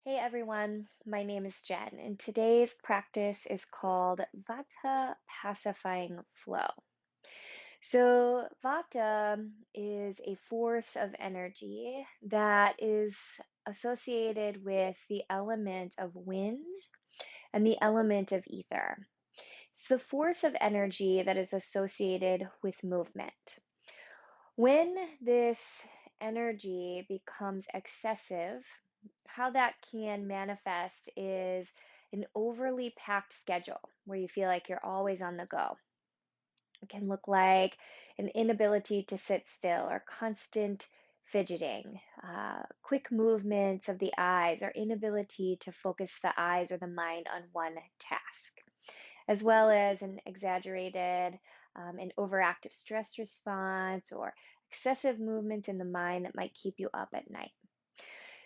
Hey everyone, my name is Jen, and today's practice is called Vata Pacifying Flow. So, Vata is a force of energy that is associated with the element of wind and the element of ether. It's the force of energy that is associated with movement. When this energy becomes excessive, how that can manifest is an overly packed schedule where you feel like you're always on the go. It can look like an inability to sit still or constant fidgeting, quick movements of the eyes, or inability to focus the eyes or the mind on one task, as well as an exaggerated and overactive stress response or excessive movement in the mind that might keep you up at night.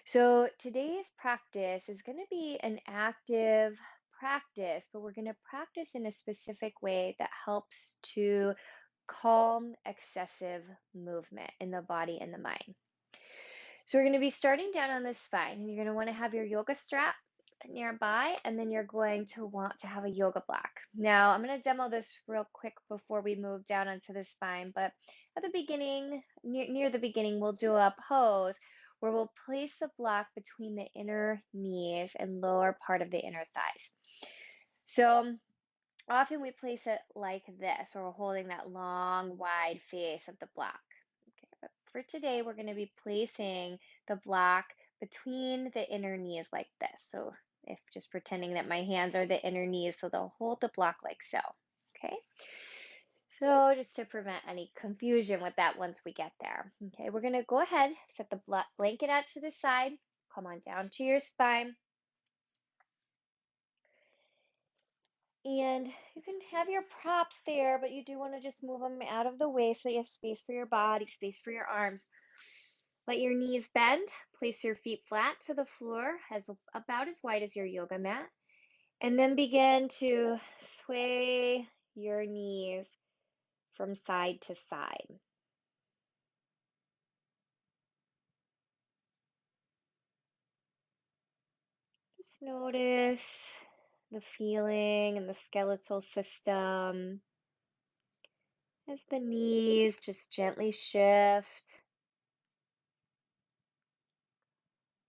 So today's practice is going to be an active practice, but we're going to practice in a specific way that helps to calm excessive movement in the body and the mind. So we're going to be starting down on the spine, and you're going to want to have your yoga strap nearby, and then you're going to want to have a yoga block. Now, I'm going to demo this real quick before we move down onto the spine, but at the beginning, near the beginning, we'll do a pose where we'll place the block between the inner knees and lower part of the inner thighs. So often we place it like this, where we're holding that long, wide face of the block. Okay, but for today, we're going to be placing the block between the inner knees like this. So if just pretending that my hands are the inner knees, so they'll hold the block like so. Okay, so just to prevent any confusion with that once we get there. Okay, we're going to go ahead, set the blanket out to the side, come on down to your spine. And you can have your props there, but you do want to just move them out of the way so you have space for your body, space for your arms. Let your knees bend. Place your feet flat to the floor, about as wide as your yoga mat. And then begin to sway your knees from side to side. Just notice the feeling and the skeletal system as the knees just gently shift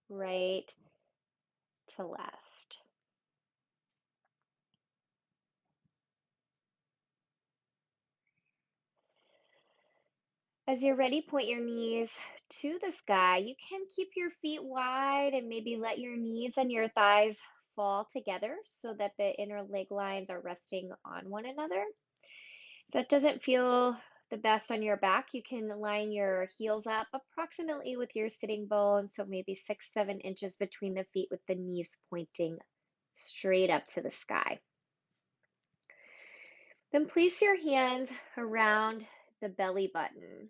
right to left. As you're ready, point your knees to the sky. You can keep your feet wide and maybe let your knees and your thighs fall together so that the inner leg lines are resting on one another. If that doesn't feel the best on your back, you can line your heels up approximately with your sitting bones, so maybe 6, 7 inches between the feet with the knees pointing straight up to the sky. Then place your hands around the belly button.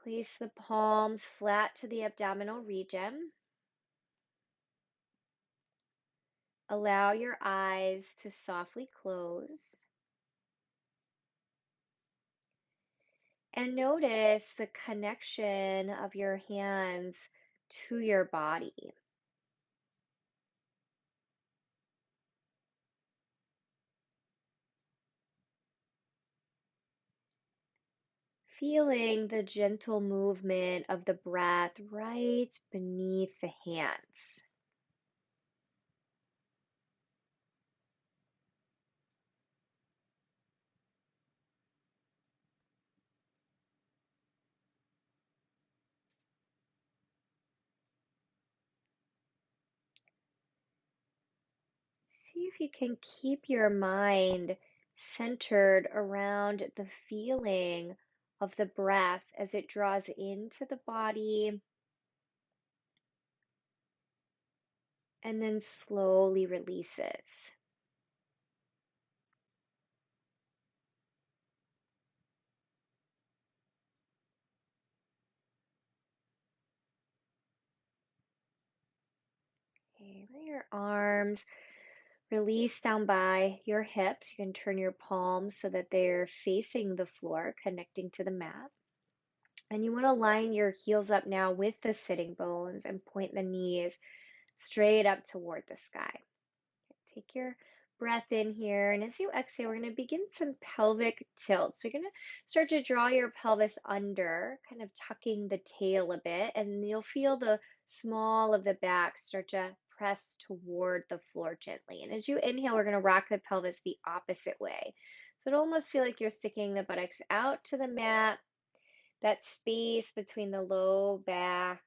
Place the palms flat to the abdominal region. Allow your eyes to softly close. And notice the connection of your hands to your body. Feeling the gentle movement of the breath right beneath the hands. See if you can keep your mind centered around the feeling of the breath as it draws into the body and then slowly releases. Okay, let your arms release down by your hips. You can turn your palms so that they're facing the floor, connecting to the mat. And you want to line your heels up now with the sitting bones and point the knees straight up toward the sky. Take your breath in here, and as you exhale, we're going to begin some pelvic tilt. So you're going to start to draw your pelvis under, kind of tucking the tail a bit, and you'll feel the small of the back start to press toward the floor gently. And as you inhale, we're going to rock the pelvis the opposite way. So it'll almost feel like you're sticking the buttocks out to the mat, that space between the low back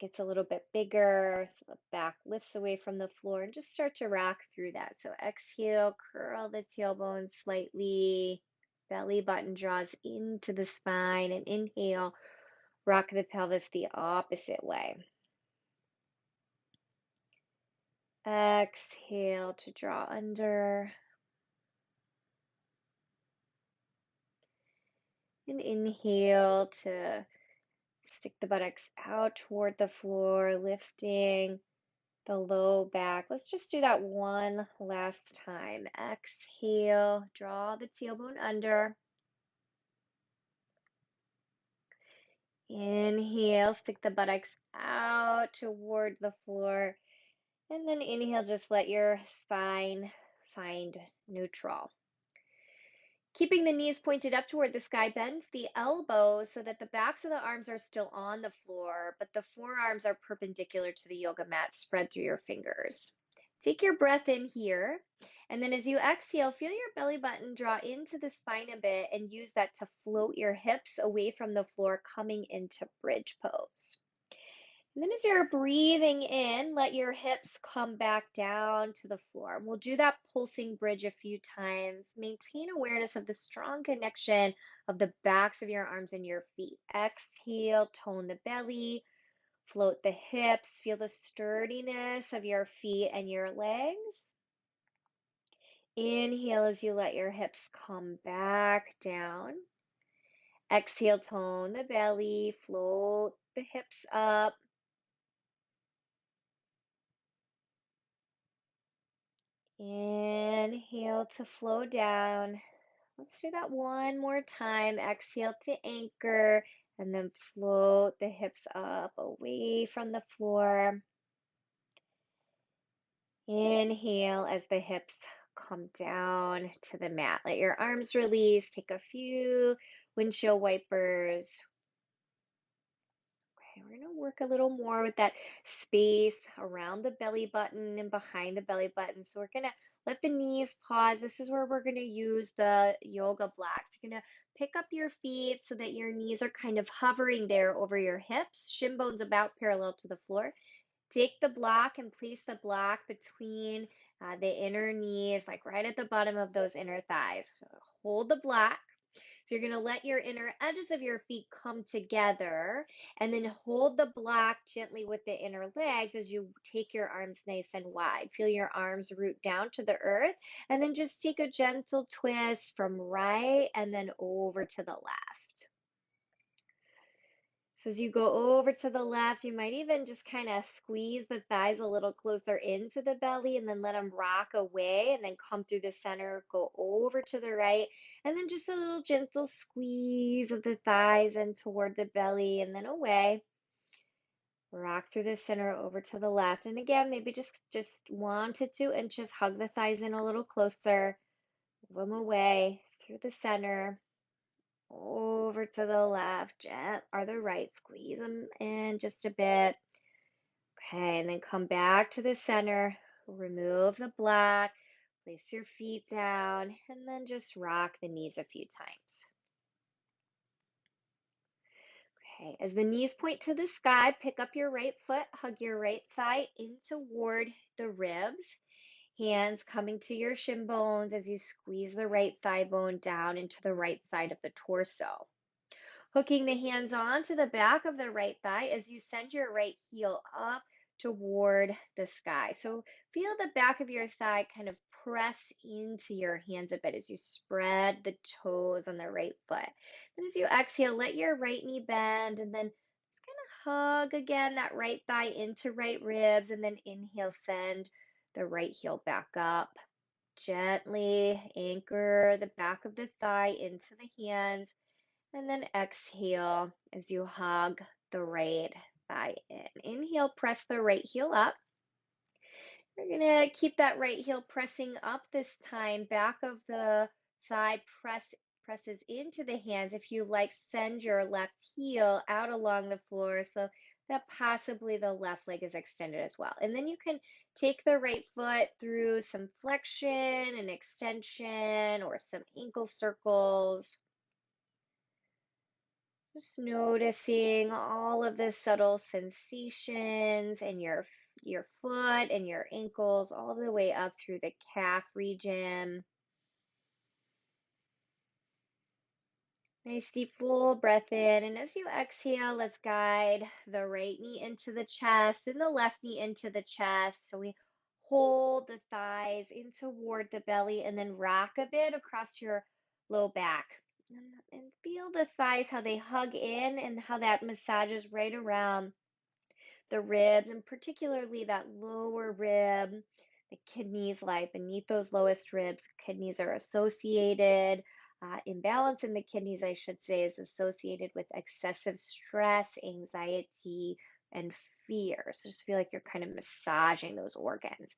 gets a little bit bigger, so the back lifts away from the floor, and just start to rock through that. So exhale, curl the tailbone slightly, belly button draws into the spine, and inhale, rock the pelvis the opposite way. Exhale to draw under, and inhale to stick the buttocks out toward the floor, lifting the low back. Let's just do that one last time. Exhale, draw the tailbone under. Inhale, stick the buttocks out toward the floor. And then inhale, just let your spine find neutral. Keeping the knees pointed up toward the sky, bend the elbows so that the backs of the arms are still on the floor, but the forearms are perpendicular to the yoga mat, spread through your fingers. Take your breath in here, and then as you exhale, feel your belly button draw into the spine a bit and use that to float your hips away from the floor, coming into bridge pose. And then as you're breathing in, let your hips come back down to the floor. And we'll do that pulsing bridge a few times. Maintain awareness of the strong connection of the backs of your arms and your feet. Exhale, tone the belly, float the hips, feel the sturdiness of your feet and your legs. Inhale as you let your hips come back down. Exhale, tone the belly, float the hips up. Inhale to flow down. Let's do that one more time. Exhale to anchor, and then float the hips up away from the floor. Inhale as the hips come down to the mat. Let your arms release. Take a few windshield wipers. Okay, we're going to work a little more with that space around the belly button and behind the belly button. So we're going to let the knees pause. This is where we're going to use the yoga blocks. You're going to pick up your feet so that your knees are kind of hovering there over your hips, shin bones about parallel to the floor. Take the block and place the block between the inner knees, like right at the bottom of those inner thighs. So hold the block. So you're going to let your inner edges of your feet come together, and then hold the block gently with the inner legs as you take your arms nice and wide. Feel your arms root down to the earth, and then just take a gentle twist from right and then over to the left. So as you go over to the left, you might even just kind of squeeze the thighs a little closer into the belly and then let them rock away and then come through the center, go over to the right, and then just a little gentle squeeze of the thighs in toward the belly and then away. Rock through the center over to the left. And again, maybe just 1 to 2 inches, hug the thighs in a little closer, move them away through the center. Over to the left, or the right, squeeze them in just a bit. Okay, and then come back to the center, remove the block, place your feet down, and then just rock the knees a few times. Okay, as the knees point to the sky, pick up your right foot, hug your right thigh in toward the ribs. Hands coming to your shin bones as you squeeze the right thigh bone down into the right side of the torso. Hooking the hands onto the back of the right thigh as you send your right heel up toward the sky. So feel the back of your thigh kind of press into your hands a bit as you spread the toes on the right foot. Then as you exhale, let your right knee bend, and then just kind of hug again that right thigh into right ribs, and then inhale, send the right heel back up. Gently anchor the back of the thigh into the hands. And then exhale as you hug the right thigh in. Inhale, press the right heel up. We're going to keep that right heel pressing up this time. Back of the thigh presses into the hands. If you like, send your left heel out along the floor so that possibly the left leg is extended as well. And then you can take the right foot through some flexion and extension or some ankle circles. Just noticing all of the subtle sensations in your foot and your ankles all the way up through the calf region. Nice deep full breath in, and as you exhale, let's guide the right knee into the chest and the left knee into the chest. So we hold the thighs in toward the belly and then rock a bit across your low back. And feel the thighs, how they hug in and how that massages right around the ribs, and particularly that lower rib. The kidneys lie beneath those lowest ribs. Kidneys are associated, imbalance in the kidneys, I should say, is associated with excessive stress, anxiety, and fear. So just feel like you're kind of massaging those organs.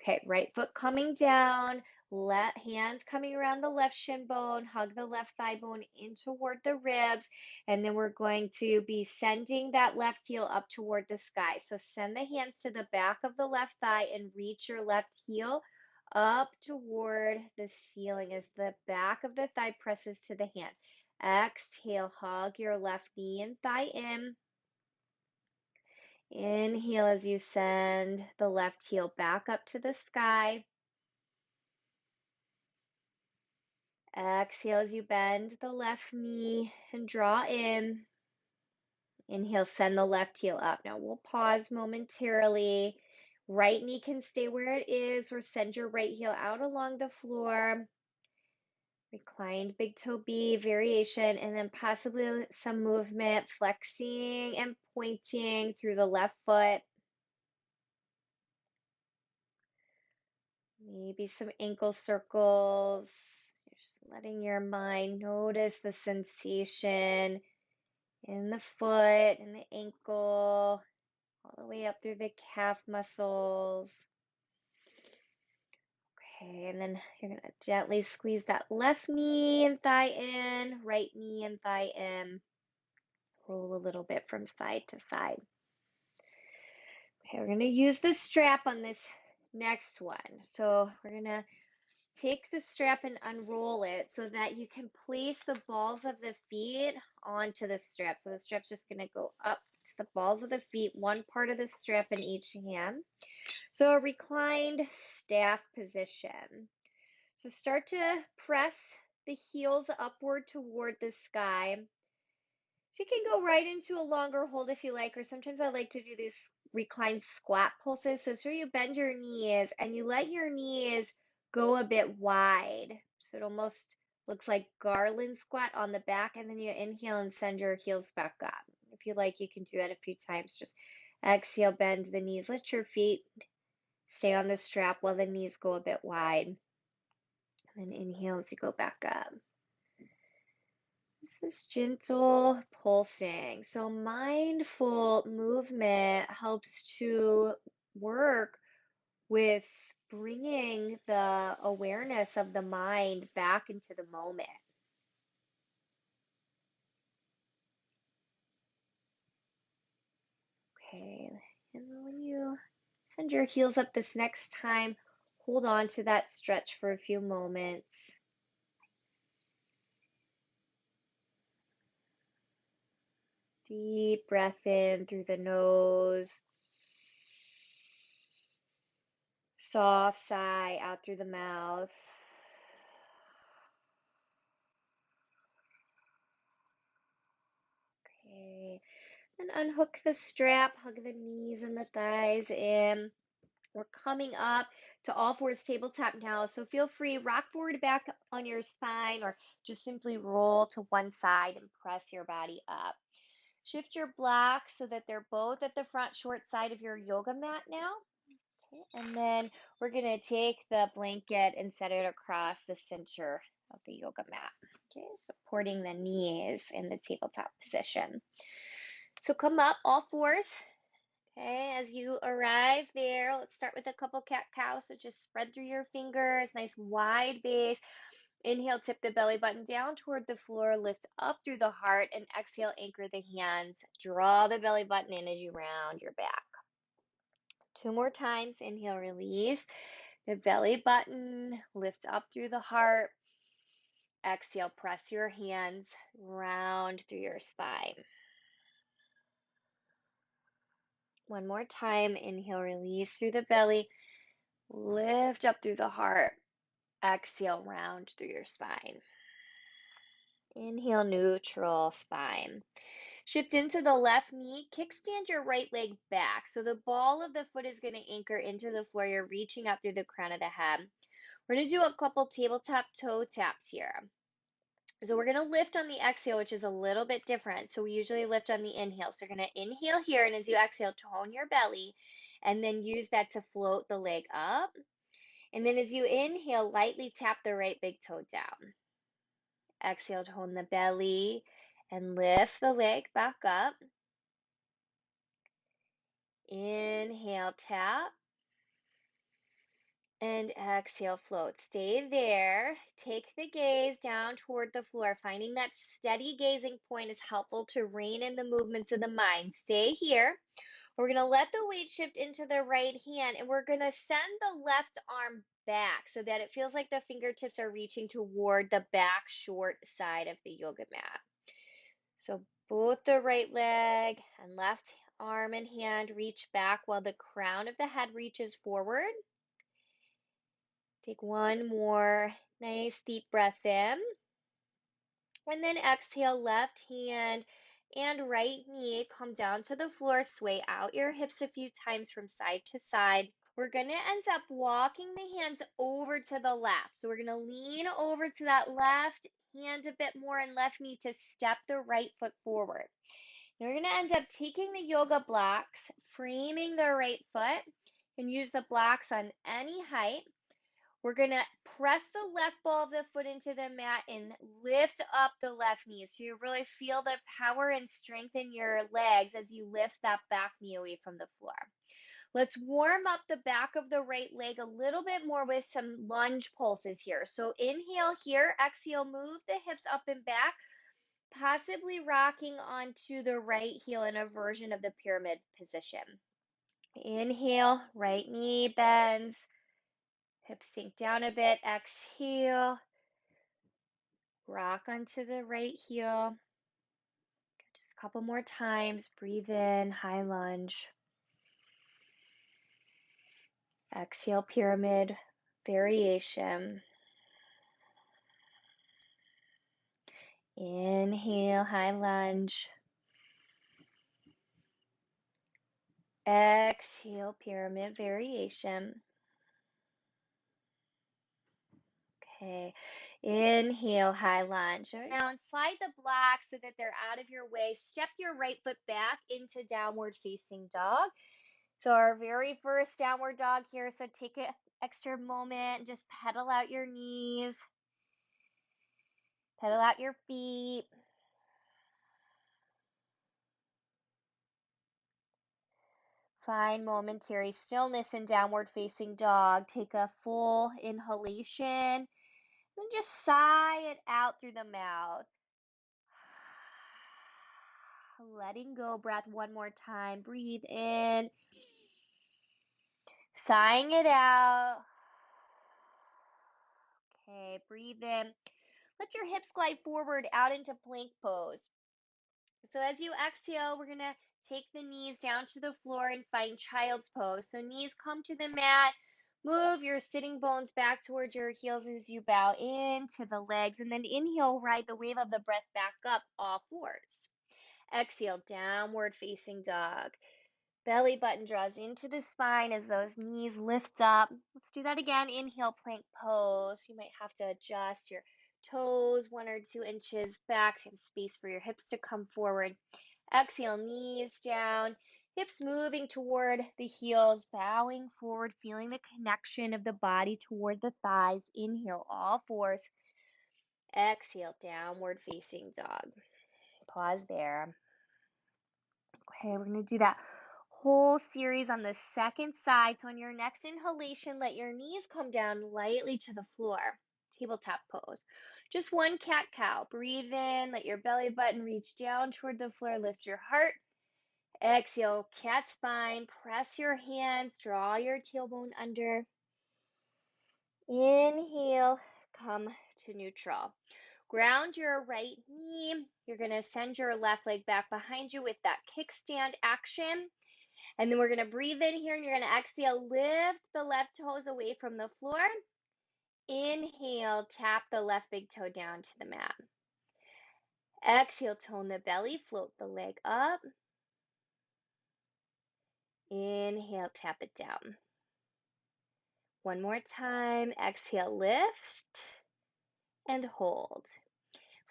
Okay, right foot coming down, let hands coming around the left shin bone, hug the left thigh bone in toward the ribs, and then we're going to be sending that left heel up toward the sky. So send the hands to the back of the left thigh and reach your left heel up toward the ceiling as the back of the thigh presses to the hands. Exhale, hug your left knee and thigh in. Inhale as you send the left heel back up to the sky. Exhale as you bend the left knee and draw in. Inhale, send the left heel up. Now we'll pause momentarily. Right knee can stay where it is, or send your right heel out along the floor. Reclined big toe B variation, and then possibly some movement, flexing and pointing through the left foot. Maybe some ankle circles. You're just letting your mind notice the sensation in the foot and the ankle, all the way up through the calf muscles. Okay, and then you're going to gently squeeze that left knee and thigh in, right knee and thigh in. Roll a little bit from side to side. Okay, we're going to use the strap on this next one. So we're going to take the strap and unroll it so that you can place the balls of the feet onto the strap. So the strap's just going to go up to the balls of the feet, one part of the strap in each hand. So a reclined staff position. So start to press the heels upward toward the sky. So you can go right into a longer hold if you like, or sometimes I like to do these reclined squat pulses. So it's where you bend your knees and you let your knees go a bit wide. So it almost looks like Garland Squat on the back, and then you inhale and send your heels back up. If you like, you can do that a few times. Just exhale, bend the knees, let your feet stay on the strap while the knees go a bit wide. And then inhale as you go back up. Just this gentle pulsing. So mindful movement helps to work with bringing the awareness of the mind back into the moment. Okay, and then when you send your heels up this next time, hold on to that stretch for a few moments. Deep breath in through the nose. Soft sigh out through the mouth. Okay. Then unhook the strap, hug the knees and the thighs in. We're coming up to all fours tabletop now. So feel free, rock forward back on your spine or just simply roll to one side and press your body up. Shift your blocks so that they're both at the front short side of your yoga mat now. Okay, and then we're going to take the blanket and set it across the center of the yoga mat. Okay, supporting the knees in the tabletop position. So come up, all fours. Okay, as you arrive there, let's start with a couple cat-cow. So just spread through your fingers, nice wide base. Inhale, tip the belly button down toward the floor, lift up through the heart, and exhale, anchor the hands. Draw the belly button in as you round your back. 2 more times. Inhale, release the belly button, lift up through the heart. Exhale, press your hands round through your spine. One more time. Inhale, release through the belly, lift up through the heart. Exhale, round through your spine. Inhale, neutral spine. Shift into the left knee. Kickstand your right leg back. So the ball of the foot is going to anchor into the floor. You're reaching up through the crown of the head. We're going to do a couple tabletop toe taps here. So we're going to lift on the exhale, which is a little bit different. So we usually lift on the inhale. So you're going to inhale here, and as you exhale, tone your belly, and then use that to float the leg up. And then as you inhale, lightly tap the right big toe down. Exhale, tone the belly, and lift the leg back up. Inhale, tap. And exhale, float. Stay there. Take the gaze down toward the floor. Finding that steady gazing point is helpful to rein in the movements of the mind. Stay here. We're going to let the weight shift into the right hand, and we're going to send the left arm back so that it feels like the fingertips are reaching toward the back short side of the yoga mat. So both the right leg and left arm and hand reach back while the crown of the head reaches forward. Take one more nice deep breath in. And then exhale, left hand and right knee come down to the floor. Sway out your hips a few times from side to side. We're going to end up walking the hands over to the left. So we're going to lean over to that left hand a bit more and left knee to step the right foot forward. Now we're going to end up taking the yoga blocks, framing the right foot. You can use the blocks on any height. We're going to press the left ball of the foot into the mat and lift up the left knee. So you really feel the power and strength in your legs as you lift that back knee away from the floor. Let's warm up the back of the right leg a little bit more with some lunge pulses here. So inhale here, exhale, move the hips up and back, possibly rocking onto the right heel in a version of the pyramid position. Inhale, right knee bends. Hips sink down a bit. Exhale. Rock onto the right heel. Just a couple more times. Breathe in, high lunge. Exhale, pyramid variation. Inhale, high lunge. Exhale, pyramid variation. Okay, inhale, high lunge. Now slide the blocks so that they're out of your way. Step your right foot back into downward facing dog. So our very first downward dog here. So take an extra moment, just pedal out your knees, pedal out your feet. Find momentary stillness in downward facing dog. Take a full inhalation. Then just sigh it out through the mouth. Letting go breath one more time. Breathe in. Sighing it out. Okay, breathe in. Let your hips glide forward out into plank pose. So as you exhale, we're going to take the knees down to the floor and find child's pose. So knees come to the mat. Move your sitting bones back towards your heels as you bow into the legs. And then inhale, ride the wave of the breath back up, all fours. Exhale, downward facing dog. Belly button draws into the spine as those knees lift up. Let's do that again. Inhale, plank pose. You might have to adjust your toes 1 or 2 inches back to have space for your hips to come forward. Exhale, knees down, hips moving toward the heels, bowing forward, feeling the connection of the body toward the thighs. Inhale, all fours. Exhale, downward facing dog. Pause there. Okay, we're going to do that whole series on the second side. So on your next inhalation, let your knees come down lightly to the floor. Tabletop pose. Just one cat-cow. Breathe in, let your belly button reach down toward the floor, lift your heart. Exhale, cat spine. Press your hands, draw your tailbone under. Inhale, come to neutral. Ground your right knee. You're going to send your left leg back behind you with that kickstand action. And then we're going to breathe in here and you're going to exhale, lift the left toes away from the floor. Inhale, tap the left big toe down to the mat. Exhale, tone the belly, float the leg up. Inhale, tap it down. One more time. Exhale, lift and hold.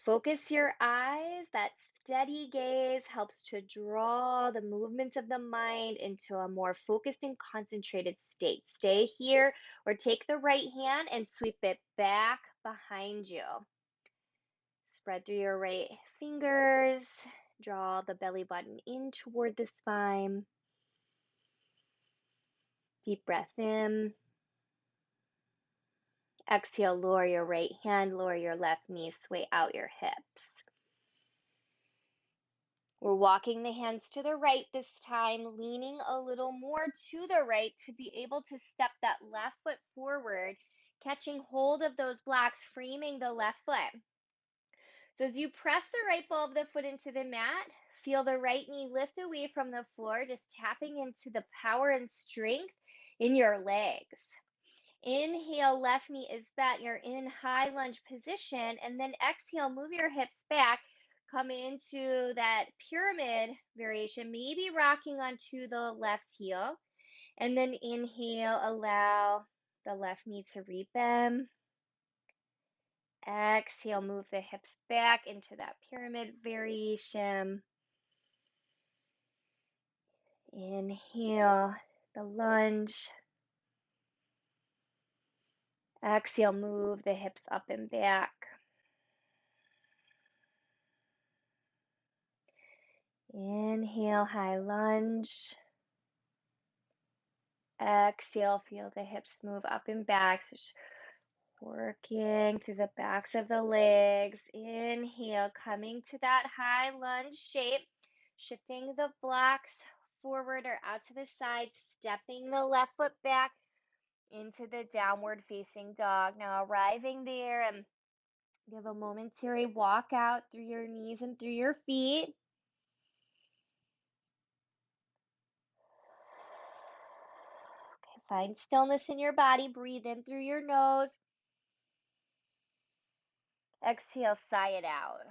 Focus your eyes. That steady gaze helps to draw the movements of the mind into a more focused and concentrated state. Stay here or take the right hand and sweep it back behind you. Spread through your right fingers. Draw the belly button in toward the spine. Deep breath in. Exhale, lower your right hand, lower your left knee, sway out your hips. We're walking the hands to the right this time, leaning a little more to the right to be able to step that left foot forward, catching hold of those blocks, framing the left foot. So as you press the right ball of the foot into the mat, feel the right knee lift away from the floor, just tapping into the power and strength in your legs. Inhale, left knee is bent. You're in high lunge position. And then exhale, move your hips back. Come into that pyramid variation, maybe rocking onto the left heel. And then inhale, allow the left knee to rebend. Exhale, move the hips back into that pyramid variation. Inhale, the lunge. Exhale, move the hips up and back. Inhale, high lunge. Exhale, feel the hips move up and back. So just working through the backs of the legs. Inhale, coming to that high lunge shape. Shifting the blocks forward or out to the side. Stepping the left foot back into the downward facing dog. Now arriving there and give a momentary walk out through your knees and through your feet. Okay, find stillness in your body. Breathe in through your nose. Exhale, sigh it out.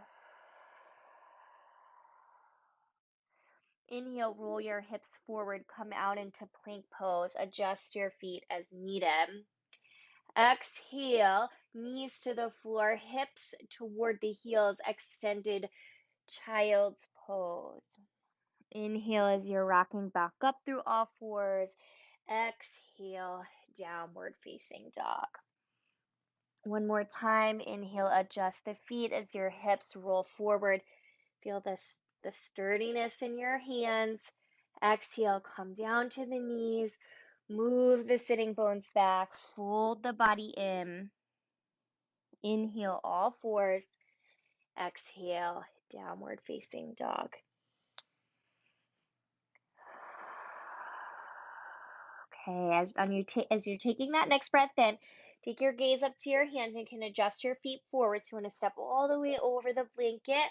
Inhale, roll your hips forward, come out into plank pose. Adjust your feet as needed. Exhale, knees to the floor, hips toward the heels, extended child's pose. Inhale as you're rocking back up through all fours. Exhale, downward facing dog. One more time. Inhale, adjust the feet as your hips roll forward. Feel the sturdiness in your hands. Exhale, come down to the knees. Move the sitting bones back. Fold the body in. Inhale, all fours. Exhale, downward facing dog. Okay, as you're taking that next breath in, take your gaze up to your hands and you can adjust your feet forward. So you want to step all the way over the blanket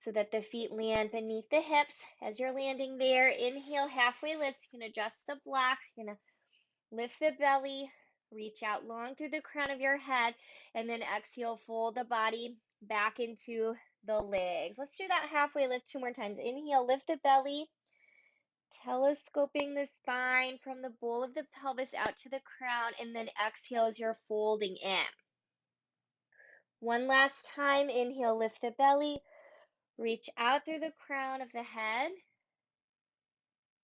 so that the feet land beneath the hips. As you're landing there, inhale, halfway lift. You can adjust the blocks. You're going to lift the belly, reach out long through the crown of your head, and then exhale, fold the body back into the legs. Let's do that halfway lift 2 more times. Inhale, lift the belly, telescoping the spine from the bowl of the pelvis out to the crown, and then exhale as you're folding in. One last time. Inhale, lift the belly, reach out through the crown of the head,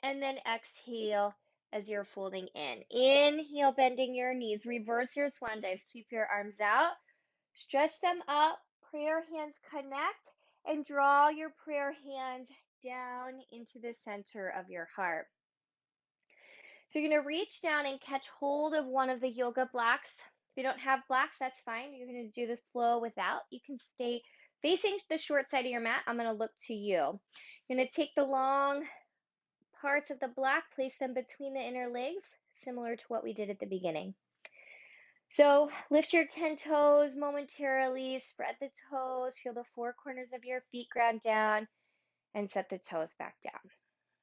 and then exhale as you're folding in. Inhale, bending your knees, reverse your swan dive, sweep your arms out, Stretch them up, prayer hands connect, and draw your prayer hand down into the center of your heart. So you're going to reach down and catch hold of one of the yoga blocks. If you don't have blocks, that's fine. You're going to do this flow without. You can stay facing the short side of your mat. I'm going to look to you. You're going to take the long parts of the block, place them between the inner legs, similar to what we did at the beginning. So lift your 10 toes momentarily, spread the toes, feel the four corners of your feet ground down, and set the toes back down.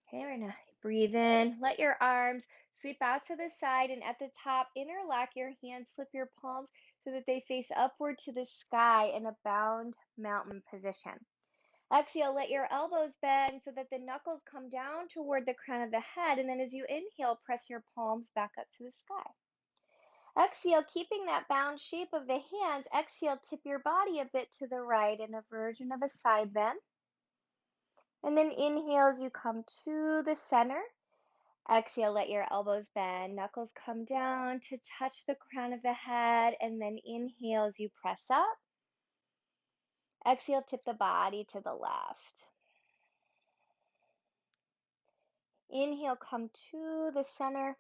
Okay, we're gonna breathe in, let your arms sweep out to the side, and at the top, interlock your hands, flip your palms so that they face upward to the sky in a bound mountain position. Exhale, let your elbows bend so that the knuckles come down toward the crown of the head, and then as you inhale, press your palms back up to the sky. Exhale, keeping that bound shape of the hands. Exhale, tip your body a bit to the right in a version of a side bend. And then inhale as you come to the center. Exhale, let your elbows bend, knuckles come down to touch the crown of the head, and then inhale as you press up. Exhale, tip the body to the left. Inhale, come to the center.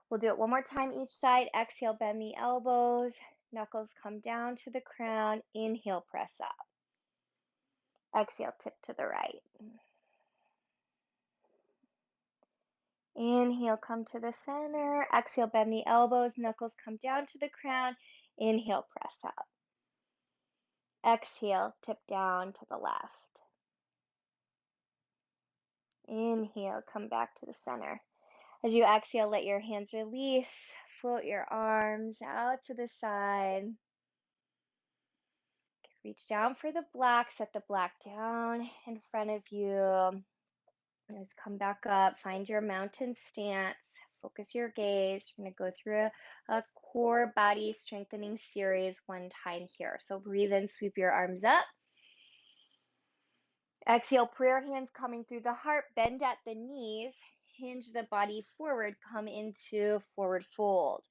We'll do it one more time each side. Exhale, bend the elbows, knuckles come down to the crown. Inhale, press up. Exhale, tip to the right. Inhale, come to the center. Exhale, bend the elbows, knuckles come down to the crown. Inhale, press up. Exhale, tip down to the left. Inhale, come back to the center. As you exhale, let your hands release. Float your arms out to the side. Reach down for the block. Set the block down in front of you. Just come back up. Find your mountain stance. Focus your gaze. We're going to go through a core body strengthening series one time here. So breathe in, sweep your arms up. Exhale, prayer hands coming through the heart. Bend at the knees. Hinge the body forward. Come into forward fold.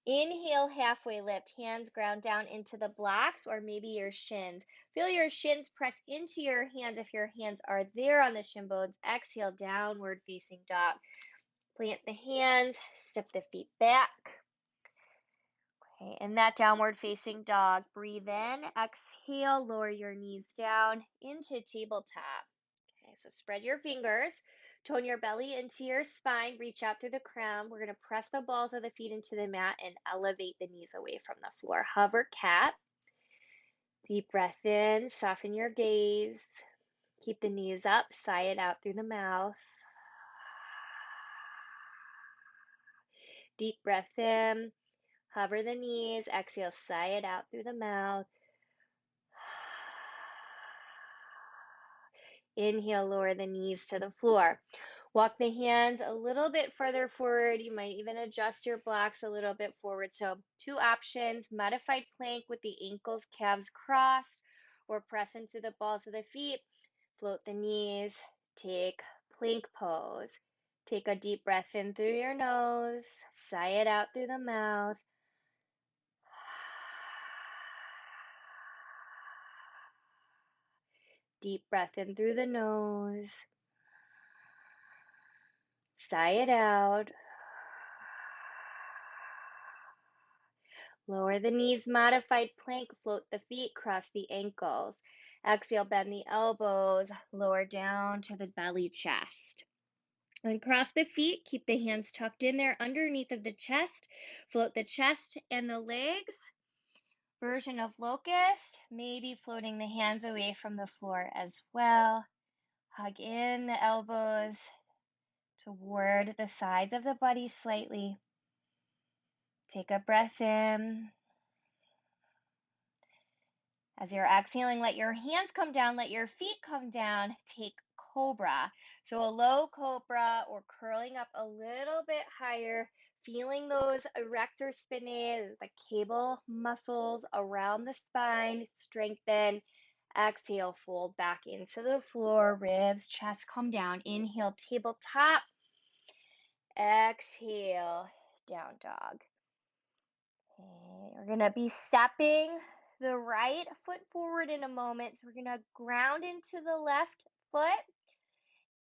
Inhale, halfway lift. Hands ground down into the blocks or maybe your shins. Feel your shins press into your hands if your hands are there on the shin bones. Exhale, downward facing dog. Plant the hands, step the feet back. Okay, in that downward facing dog, breathe in. Exhale, lower your knees down into tabletop. Okay, so spread your fingers. Tone your belly into your spine. Reach out through the crown. We're going to press the balls of the feet into the mat and elevate the knees away from the floor. Hover cat. Deep breath in. Soften your gaze. Keep the knees up. Sigh it out through the mouth. Deep breath in. Hover the knees. Exhale. Sigh it out through the mouth. Inhale, lower the knees to the floor. Walk the hands a little bit further forward. You might even adjust your blocks a little bit forward. So 2 options, modified plank with the ankles, calves crossed, or press into the balls of the feet. Float the knees, take plank pose. Take a deep breath in through your nose, sigh it out through the mouth. Deep breath in through the nose. Sigh it out. Lower the knees, modified plank, float the feet, cross the ankles. Exhale, bend the elbows, lower down to the belly chest. And cross the feet, keep the hands tucked in there underneath of the chest. Float the chest and the legs. Version of locust, maybe floating the hands away from the floor as well. Hug in the elbows toward the sides of the body slightly. Take a breath in. As you're exhaling, let your hands come down, let your feet come down. Take cobra. So a low cobra or curling up a little bit higher, feeling those erector spinae, the cable muscles around the spine, strengthen. Exhale, fold back into the floor, ribs, chest come down. Inhale, tabletop. Exhale, down dog. Okay, we're going to be stepping the right foot forward in a moment. So we're going to ground into the left foot.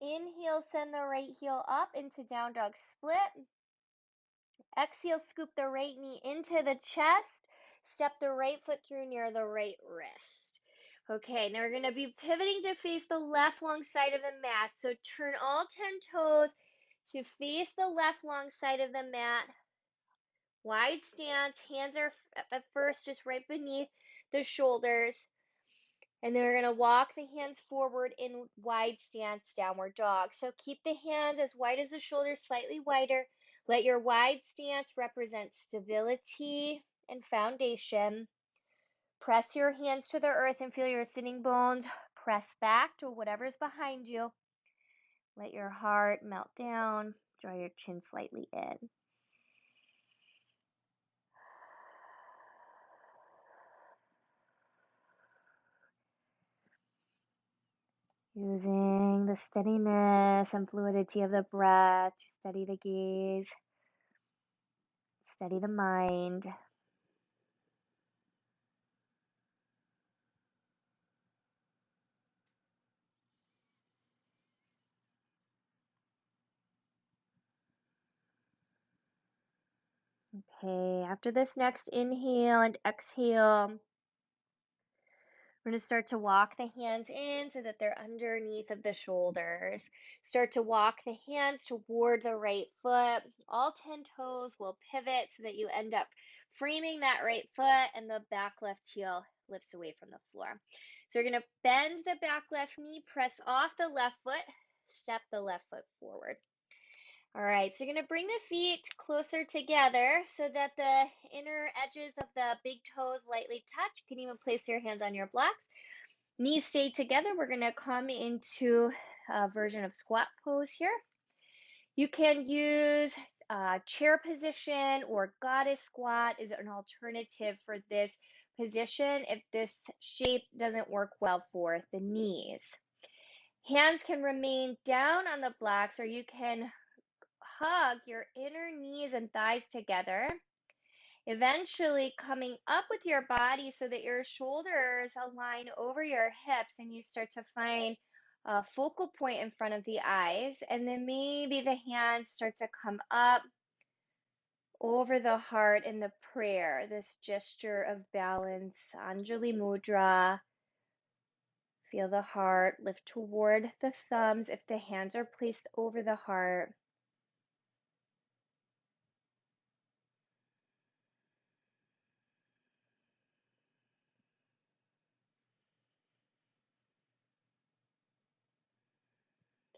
Inhale, send the right heel up into down dog split. Exhale, scoop the right knee into the chest. Step the right foot through near the right wrist. Okay, now we're going to be pivoting to face the left long side of the mat. So turn all 10 toes to face the left long side of the mat. Wide stance, hands are at first just right beneath the shoulders. And then we're going to walk the hands forward in wide stance, downward dog. So keep the hands as wide as the shoulders, slightly wider. Let your wide stance represent stability and foundation. Press your hands to the earth and feel your sitting bones press back to whatever's behind you. Let your heart melt down. Draw your chin slightly in. Using the steadiness and fluidity of the breath to steady the gaze, steady the mind. Okay, after this next inhale and exhale, we're going to start to walk the hands in so that they're underneath of the shoulders. Start to walk the hands toward the right foot. All 10 toes will pivot so that you end up framing that right foot and the back left heel lifts away from the floor. So we're going to bend the back left knee, press off the left foot, step the left foot forward. All right, so you're going to bring the feet closer together so that the inner edges of the big toes lightly touch. You can even place your hands on your blocks. Knees stay together. We're going to come into a version of squat pose here. You can use chair position or goddess squat is an alternative for this position if this shape doesn't work well for the knees. Hands can remain down on the blocks, or you can hug your inner knees and thighs together, eventually coming up with your body so that your shoulders align over your hips and you start to find a focal point in front of the eyes. And then maybe the hands start to come up over the heart in the prayer, this gesture of balance, Anjali Mudra. Feel the heart lift toward the thumbs if the hands are placed over the heart.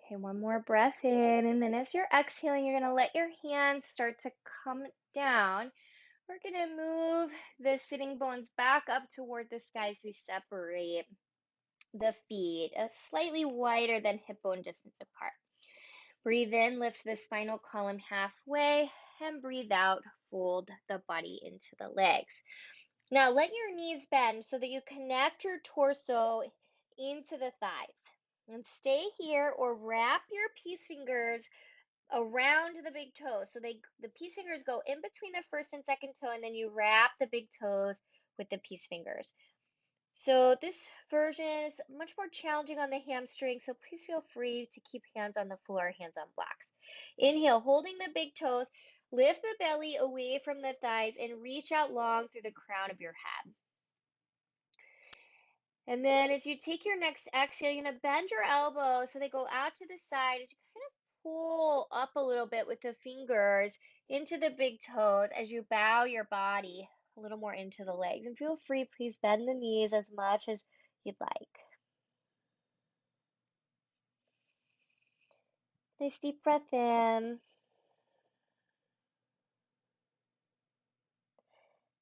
Okay, one more breath in, and then as you're exhaling, you're going to let your hands start to come down. We're going to move the sitting bones back up toward the sky as we separate the feet, slightly wider than hip bone distance apart. Breathe in, lift the spinal column halfway, and breathe out, fold the body into the legs. Now let your knees bend so that you connect your torso into the thighs. And stay here or wrap your peace fingers around the big toes. So the peace fingers go in between the first and second toe, and then you wrap the big toes with the peace fingers. So this version is much more challenging on the hamstring, so please feel free to keep hands on the floor, hands on blocks. Inhale, holding the big toes, lift the belly away from the thighs and reach out long through the crown of your head. And then as you take your next exhale, you're going to bend your elbows so they go out to the side as you kind of pull up a little bit with the fingers into the big toes as you bow your body a little more into the legs. And feel free, please bend the knees as much as you'd like. Nice deep breath in.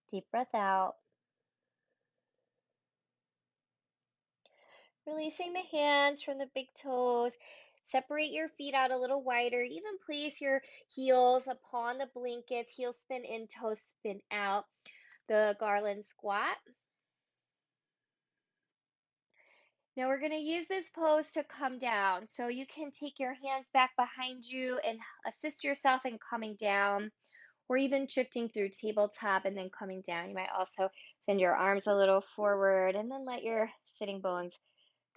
Deep breath out. Releasing the hands from the big toes. Separate your feet out a little wider. Even place your heels upon the blankets. Heel spin in, toes spin out. The Garland Squat. Now we're going to use this pose to come down. So you can take your hands back behind you and assist yourself in coming down, or even shifting through tabletop and then coming down. You might also Send your arms a little forward and then let your sitting bones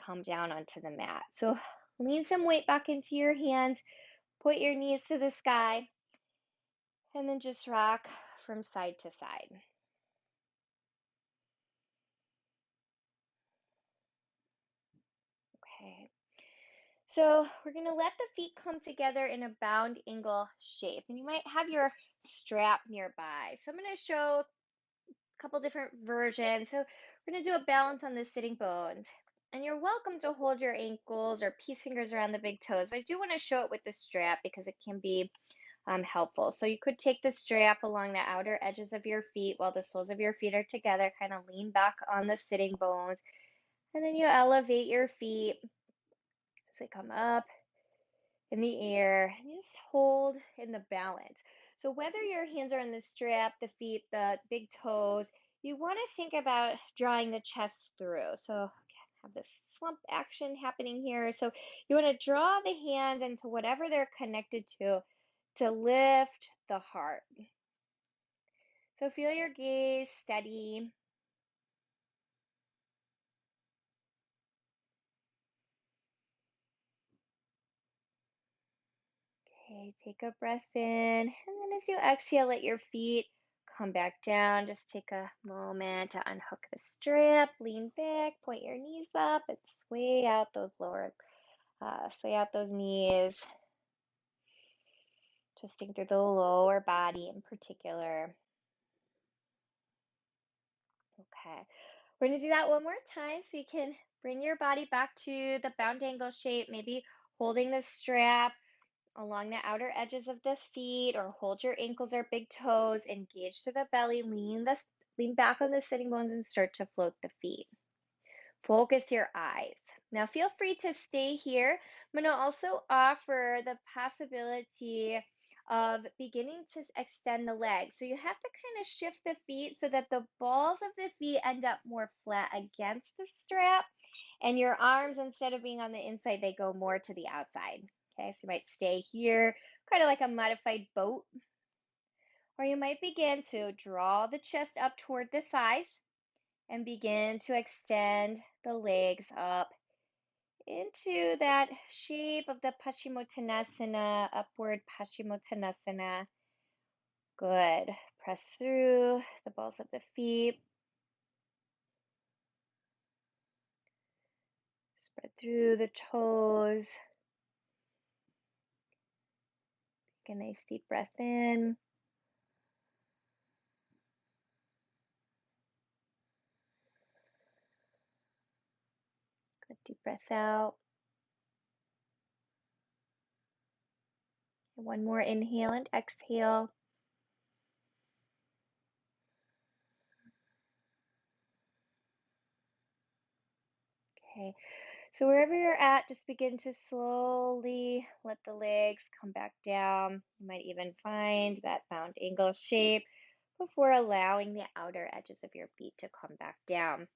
come down onto the mat. So lean some weight back into your hands, put your knees to the sky, and then just rock from side to side. Okay. So we're going to let the feet come together in a bound angle shape. And you might have your strap nearby. So I'm going to show a couple different versions. So we're going to do a balance on the sitting bones. And you're welcome to hold your ankles or peace fingers around the big toes. But I do want to show it with the strap because it can be helpful. So you could take the strap along the outer edges of your feet while the soles of your feet are together. Kind of lean back on the sitting bones. And then you elevate your feet as they come up in the air, and you just hold in the balance. So whether your hands are in the strap, the feet, the big toes, you want to think about drawing the chest through. So again, have this slump action happening here. So you want to draw the hands into whatever they're connected to lift the heart. So feel your gaze steady. Okay, take a breath in, and then as you exhale, let your feet come back down. Just take a moment to unhook the strap, lean back, point your knees up, and sway out sway out those knees, twisting through the lower body in particular. Okay, we're gonna do that one more time so you can bring your body back to the bound angle shape, maybe holding the strap along the outer edges of the feet, or hold your ankles or big toes, engage to the belly, lean back on the sitting bones and start to float the feet. Focus your eyes. Now feel free to stay here. I'm going to also offer the possibility of beginning to extend the legs. So you have to kind of shift the feet so that the balls of the feet end up more flat against the strap, and your arms, instead of being on the inside, they go more to the outside. Okay, so you might stay here, kind of like a modified boat, or you might begin to draw the chest up toward the thighs and begin to extend the legs up into that shape of the Pashimotanasana, upward Pashimotanasana. Good. Press through the balls of the feet. Spread through the toes. Take a nice deep breath in. Good deep breath out. And one more inhale and exhale. Okay, so wherever you're at, just begin to slowly let the legs come back down. You might even find that bound angle shape before allowing the outer edges of your feet to come back down.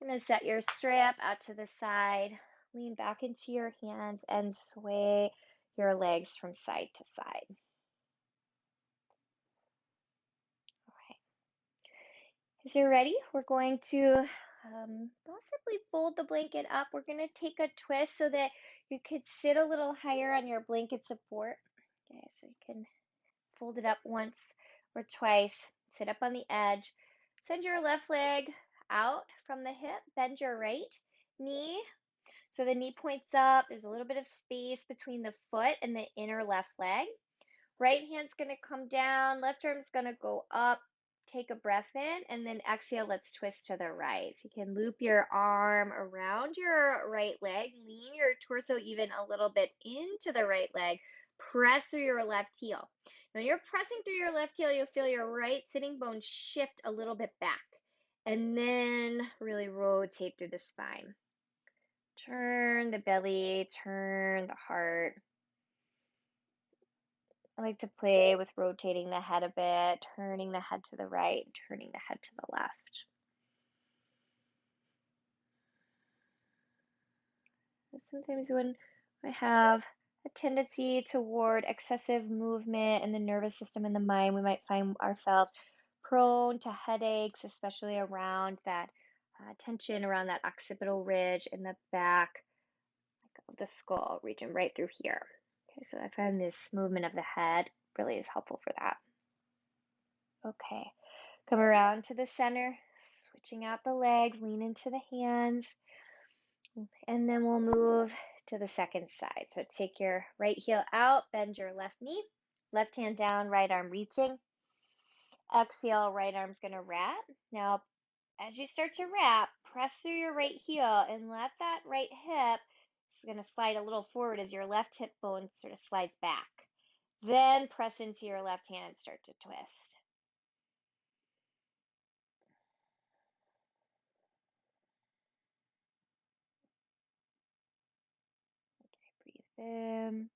You're going to set your strap out to the side, lean back into your hands, and sway your legs from side to side. All right. As you're ready, we're going to possibly fold the blanket up. We're going to take a twist so that you could sit a little higher on your blanket support. Okay, so you can fold it up once or twice, sit up on the edge. Send your left leg out from the hip, bend your right knee. So the knee points up. There's a little bit of space between the foot and the inner left leg. Right hand's going to come down. Left arm's going to go up. Take a breath in, and then exhale. Let's twist to the right. So you can loop your arm around your right leg. Lean your torso even a little bit into the right leg. Press through your left heel. When you're pressing through your left heel, you'll feel your right sitting bone shift a little bit back. And then really rotate through the spine. Turn the belly, turn the heart. I like to play with rotating the head a bit, turning the head to the right, turning the head to the left. Sometimes when I have a tendency toward excessive movement in the nervous system and the mind, we might find ourselves prone to headaches, especially around that tension around that occipital ridge in the back of the skull region, right through here. Okay, so I find this movement of the head really is helpful for that. Okay, come around to the center, switching out the legs, lean into the hands, and then we'll move to the second side. So take your right heel out, bend your left knee, left hand down, right arm reaching. Exhale, right arm's going to wrap. Now, as you start to wrap, press through your right heel and let that right hip, it's going to slide a little forward as your left hip bone sort of slides back. Then press into your left hand and start to twist. Breathe in.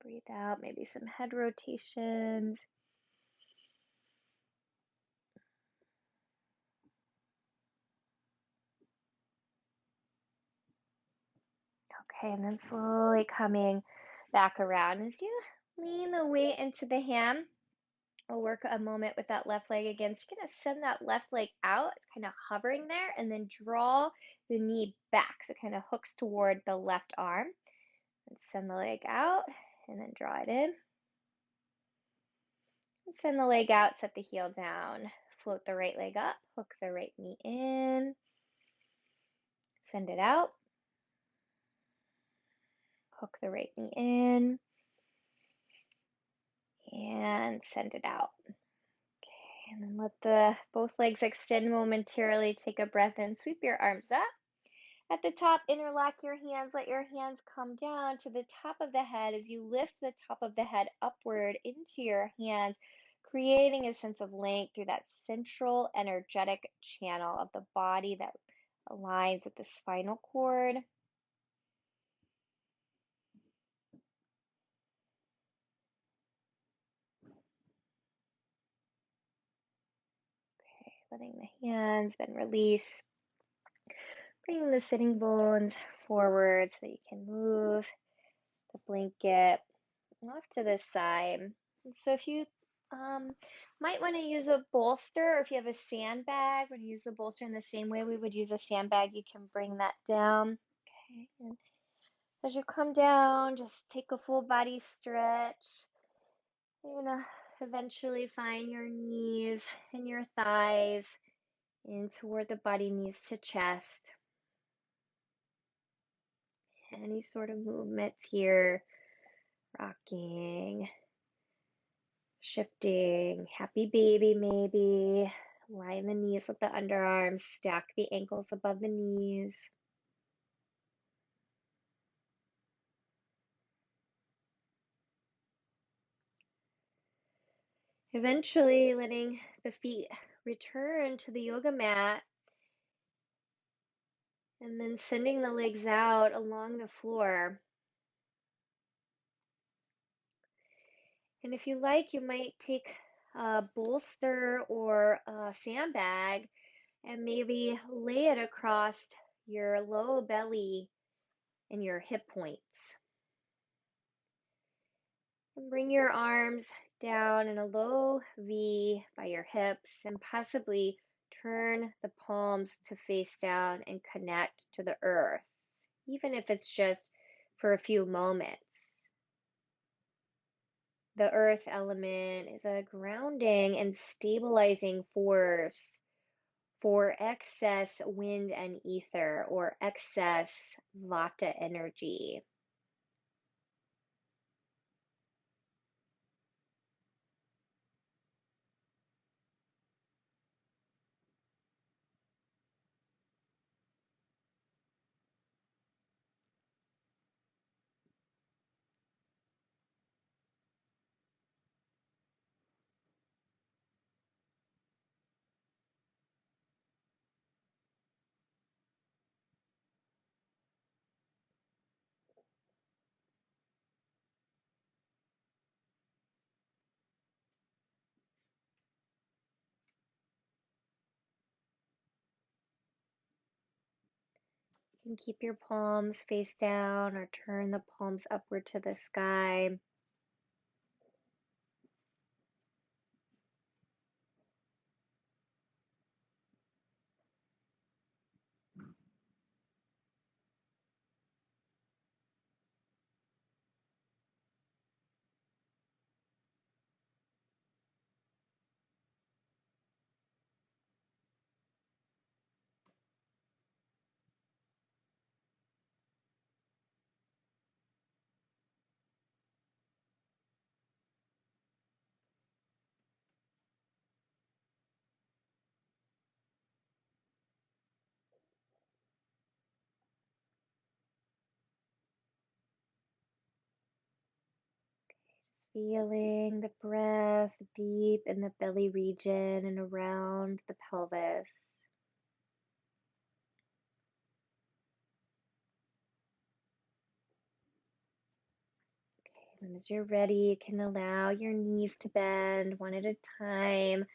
Breathe out, maybe some head rotations. Okay, and then slowly coming back around as you lean the weight into the hand. We'll work a moment with that left leg again. So you're going to send that left leg out, kind of hovering there, and then draw the knee back. So it kind of hooks toward the left arm. And send the leg out, and then draw it in. And send the leg out, set the heel down. Float the right leg up, hook the right knee in. Send it out. Hook the right knee in. And send it out. Okay, and then let both legs extend momentarily. Take a breath in, sweep your arms up. At the top, interlock your hands. Let your hands come down to the top of the head as you lift the top of the head upward into your hands, creating a sense of length through that central energetic channel of the body that aligns with the spinal cord. Okay, letting the hands then release. Bringing the sitting bones forward so that you can move the blanket off to the side. So if you might want to use a bolster, or if you have a sandbag, when you use the bolster in the same way we would use a sandbag, you can bring that down. Okay, and as you come down, just take a full body stretch. You're gonna eventually find your knees and your thighs in toward the body, knees to chest. Any sort of movements here, rocking, shifting, happy baby maybe. Line the knees with the underarms, stack the ankles above the knees. Eventually letting the feet return to the yoga mat and then sending the legs out along the floor. And if you like, you might take a bolster or a sandbag and maybe lay it across your low belly and your hip points. And bring your arms down in a low V by your hips and possibly turn the palms to face down and connect to the earth, even if it's just for a few moments. The earth element is a grounding and stabilizing force for excess wind and ether or excess vata energy. You can keep your palms face down or turn the palms upward to the sky. Feeling the breath deep in the belly region and around the pelvis. And as you're ready, you can allow your knees to bend one at a time.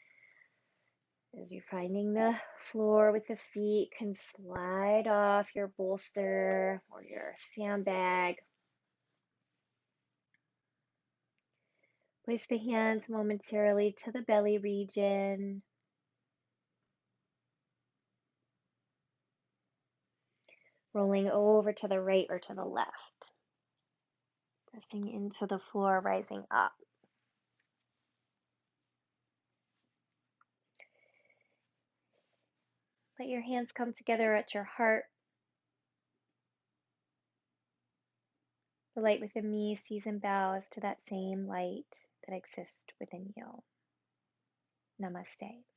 As you're finding the floor with the feet, can slide off your bolster or your sandbag. Place the hands momentarily to the belly region. Rolling over to the right or to the left. Pressing into the floor, rising up. Let your hands come together at your heart. The light within me sees and bows to that same light that exists within you. Namaste.